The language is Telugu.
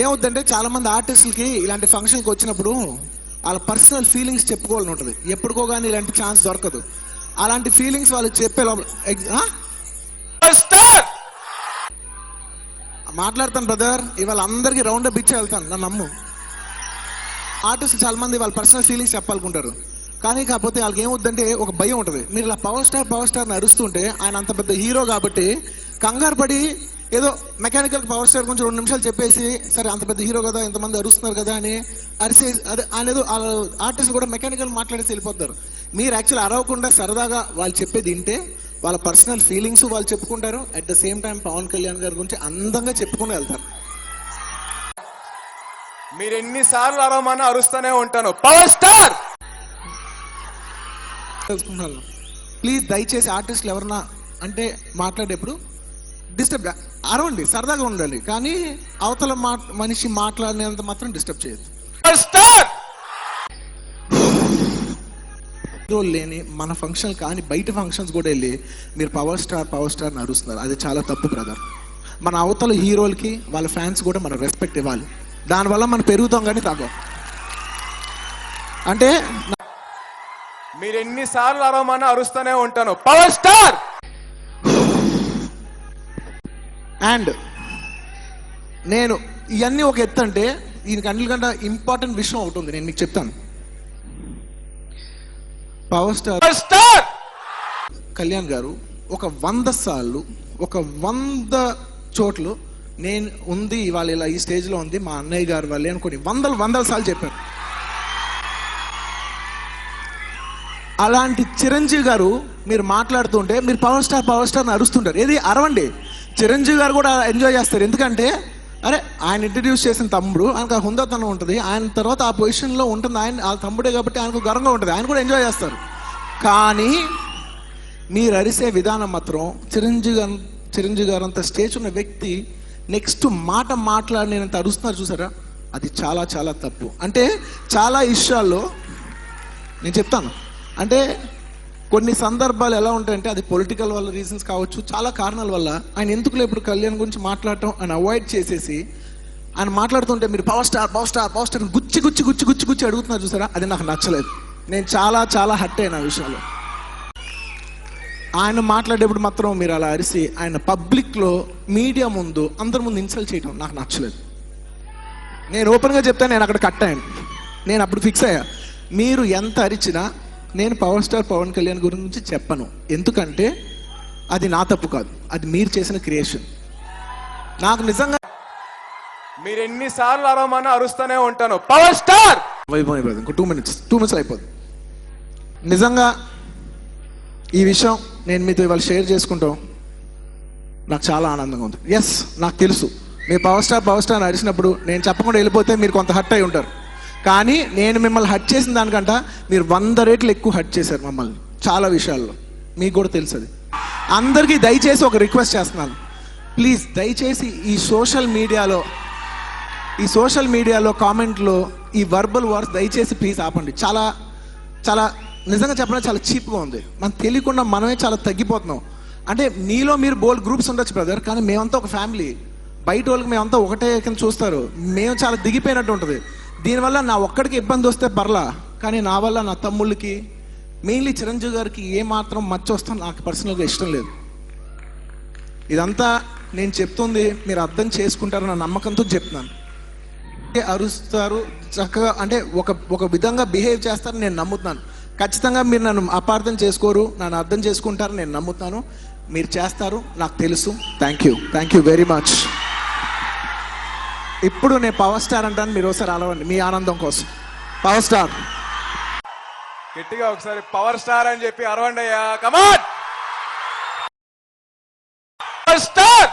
ఏమవుతుందంటే చాలా మంది ఆర్టిస్టులకి ఇలాంటి ఫంక్షన్కి వచ్చినప్పుడు వాళ్ళ పర్సనల్ ఫీలింగ్స్ చెప్పుకోవాలని ఉంటుంది. ఎప్పుడుకో కానీ ఇలాంటి ఛాన్స్ దొరకదు. అలాంటి ఫీలింగ్స్ వాళ్ళు చెప్పే లోపల మాట్లాడతాను బ్రదర్, ఇవాళ అందరికీ రౌండ్ అప్ ఇచ్చే వెళ్తాను, నన్ను నమ్ము. ఆర్టిస్ట్ చాలా మంది వాళ్ళ పర్సనల్ ఫీలింగ్స్ చెప్పాలనుకుంటారు, కానీ కాకపోతే వాళ్ళకి ఏమవుతుందంటే ఒక భయం ఉంటుంది. మీరు ఇలా పవర్ స్టార్ అరుస్తుంటే ఆయన అంత పెద్ద హీరో కాబట్టి కంగారు పడి ఏదో మెకానికల్ పవర్ స్టార్ కొంచెం 2 నిమిషాలు చెప్పేసి సరే అంత పెద్ద హీరో కదా ఎంతమంది అరుస్తున్నారు కదా అని అరిసే అదే ఆయన ఏదో ఆర్టిస్ట్ కూడా మెకానికల్ మాట్లాడేసి వెళ్ళిపోతారు. మీరు యాక్చువల్ అరవకుండా సరదాగా వాళ్ళు చెప్పేది వింటే వాళ్ళ పర్సనల్ ఫీలింగ్స్ వాళ్ళు చెప్పుకుంటారు. At the same time Pawan Kalyan గారి గురించి అందంగా చెప్పుకుని వెళ్తారు. మీరు ఎన్నిసార్లు అరవమని అరుస్తూనే ఉంటాను. పవర్ స్టార్ తెలుసుకుంటాను. ప్లీజ్ దయచేసి ఆర్టిస్టులు ఎవరన్నా అంటే మాట్లాడేప్పుడు డిస్టర్బ్ అరవండి, సరదాగా ఉండాలి, కానీ అవతల మనిషి మాట్లాడినంత మాత్రం డిస్టర్బ్ చేయదు. లేని మన ఫంక్షన్ కానీ బయట ఫంక్షన్స్ కూడా వెళ్ళి మీరు పవర్ స్టార్ అరుస్తున్నారు, అది చాలా తప్పు బ్రదర్. మన అవతల హీరోలకి వాళ్ళ ఫ్యాన్స్ కూడా మనం రెస్పెక్ట్ ఇవ్వాలి. దానివల్ల మనం పెరుగుతాం కానీ తగ్గం. అంటే మీరు ఎన్నిసార్లు అరవమని అరుస్తూనే ఉంటాను. Power star. అండ్ నేను ఇవన్నీ ఒక ఎత్తు అంటే దీనికి అన్నిటికంటే ఇంపార్టెంట్ విషయం ఒకటి ఉంది, నేను మీకు చెప్తాను. పవర్ స్టార్ కళ్యాణ్ గారు ఒక 100 సార్లు 100 చోట్లు నేను ఉంది ఇవాళ ఇలా ఈ స్టేజ్లో ఉంది మా అన్నయ్య గారు వాళ్ళే అనుకోని వందల సార్లు చెప్పారు. అలాంటి చిరంజీవి గారు మీరు మాట్లాడుతుంటే మీరు పవర్ స్టార్ అరుస్తుంటారు. ఏది అరవండి. చిరంజీవి గారు కూడా ఎంజాయ్ చేస్తారు, ఎందుకంటే అరే ఆయన ఇంట్రడ్యూస్ చేసిన తమ్ముడు, ఆయనకు ఆ హుందాతనం ఉంటుంది, ఆయన తర్వాత ఆ పొజిషన్లో ఉంటుంది, ఆయన ఆ తమ్ముడే కాబట్టి ఆయనకు గర్వంగా ఉంటుంది, ఆయన కూడా ఎంజాయ్ చేస్తారు. కానీ మీరు అరిసే విధానం మాత్రం చిరంజీవి గారు అంత స్టేజ్ ఉన్న వ్యక్తి నెక్స్ట్ మాట మాట్లాడినంత అరుస్తున్నారు చూసారా, అది చాలా చాలా తప్పు. అంటే చాలా విషయాల్లో నేను చెప్తాను, అంటే కొన్ని సందర్భాలు ఎలా ఉంటాయంటే అది పొలిటికల్ వల్ల రీజన్స్ కావచ్చు, చాలా కారణాల వల్ల ఆయన ఎందుకులే ఇప్పుడు కళ్యాణ్ గురించి మాట్లాడటం అని అవాయిడ్ చేసేసి ఆయన మాట్లాడుతుంటే మీరు పవర్ స్టార్ గుచ్చి అడుగుతున్నారు చూసారా, అది నాకు నచ్చలేదు. నేను చాలా చాలా హర్ట్ అయిన విషయాలు. ఆయన మాట్లాడేప్పుడు మాత్రం మీరు అలా అరిసి ఆయన పబ్లిక్లో మీడియా ముందు అందరి ముందు ఇన్సల్ట్ చేయడం నాకు నచ్చలేదు. నేను ఓపెన్గా చెప్తాను, నేను అక్కడ కట్ అయ్యాను. నేను అప్పుడు ఫిక్స్ అయ్యా, మీరు ఎంత అరిచినా నేను పవర్ స్టార్ పవన్ కళ్యాణ్ గురించి చెప్పను, ఎందుకంటే అది నా తప్పు కాదు, అది మీరు చేసిన క్రియేషన్. నాకు నిజంగా మీరు ఎన్నిసార్లు అరవమని అరుస్తూనే ఉంటాను. పవర్ స్టార్ అయిపోయింది, ఇంకో 2 మినిట్స్ అయిపోతుంది. నిజంగా ఈ విషయం నేను మీతో ఇవాళ షేర్ చేసుకుంటాం, నాకు చాలా ఆనందంగా ఉంది. ఎస్, నాకు తెలుసు మీరు పవర్ స్టార్ అరిచినప్పుడు నేను చెప్పకుండా వెళ్ళిపోతే మీరు కొంత హర్ట్ అయి ఉంటారు, కానీ నేను మిమ్మల్ని హర్ట్ చేసిన దానికంటే మీరు 100 రెట్లు ఎక్కువ హర్ట్ చేశారు మమ్మల్ని చాలా విషయాల్లో, మీకు కూడా తెలుసు. అది అందరికీ దయచేసి ఒక రిక్వెస్ట్ చేస్తున్నాను, ప్లీజ్ దయచేసి ఈ సోషల్ మీడియాలో కామెంట్లో ఈ వర్బల్ వార్స్ దయచేసి ప్లీజ్ ఆపండి. చాలా చాలా నిజంగా చెప్పడానికి చాలా చీప్గా ఉంది. మనకు తెలియకుండా మనమే చాలా తగ్గిపోతున్నాం. అంటే మీలో మీరు బోల్డ్ గ్రూప్స్ ఉండొచ్చు బ్రదర్, కానీ మేమంతా ఒక ఫ్యామిలీ. బయట వాళ్ళకి మేమంతా ఒకటే కింద చూస్తారు, మేము చాలా దిగిపోయినట్టు ఉంటుంది. దీనివల్ల నా ఒక్కడికి ఇబ్బంది వస్తే పర్లా, కానీ నా వల్ల నా తమ్ముళ్ళకి మెయిన్లీ చిరంజీవి గారికి ఏమాత్రం మచ్చ వస్తాం నాకు పర్సనల్గా ఇష్టం లేదు. ఇదంతా నేను చెప్తుంది మీరు అర్థం చేసుకుంటారన్న నమ్మకంతో చెప్తున్నాను. అరుస్తారు చక్కగా, అంటే ఒక విధంగా బిహేవ్ చేస్తారని నేను నమ్ముతున్నాను. ఖచ్చితంగా మీరు నన్ను అపార్థం చేసుకోరు, నన్ను అర్థం చేసుకుంటారని నేను నమ్ముతాను. మీరు చేస్తారు, నాకు తెలుసు. Thank you very much. ఇప్పుడు నేను పవర్ స్టార్ అంటాను, మీరు ఒకసారి అలవండి మీ ఆనందం కోసం. పవర్ స్టార్ గట్టిగా ఒకసారి పవర్ స్టార్ అని చెప్పి అరవండి అయ్యా. కమాన్ పవర్ స్టార్.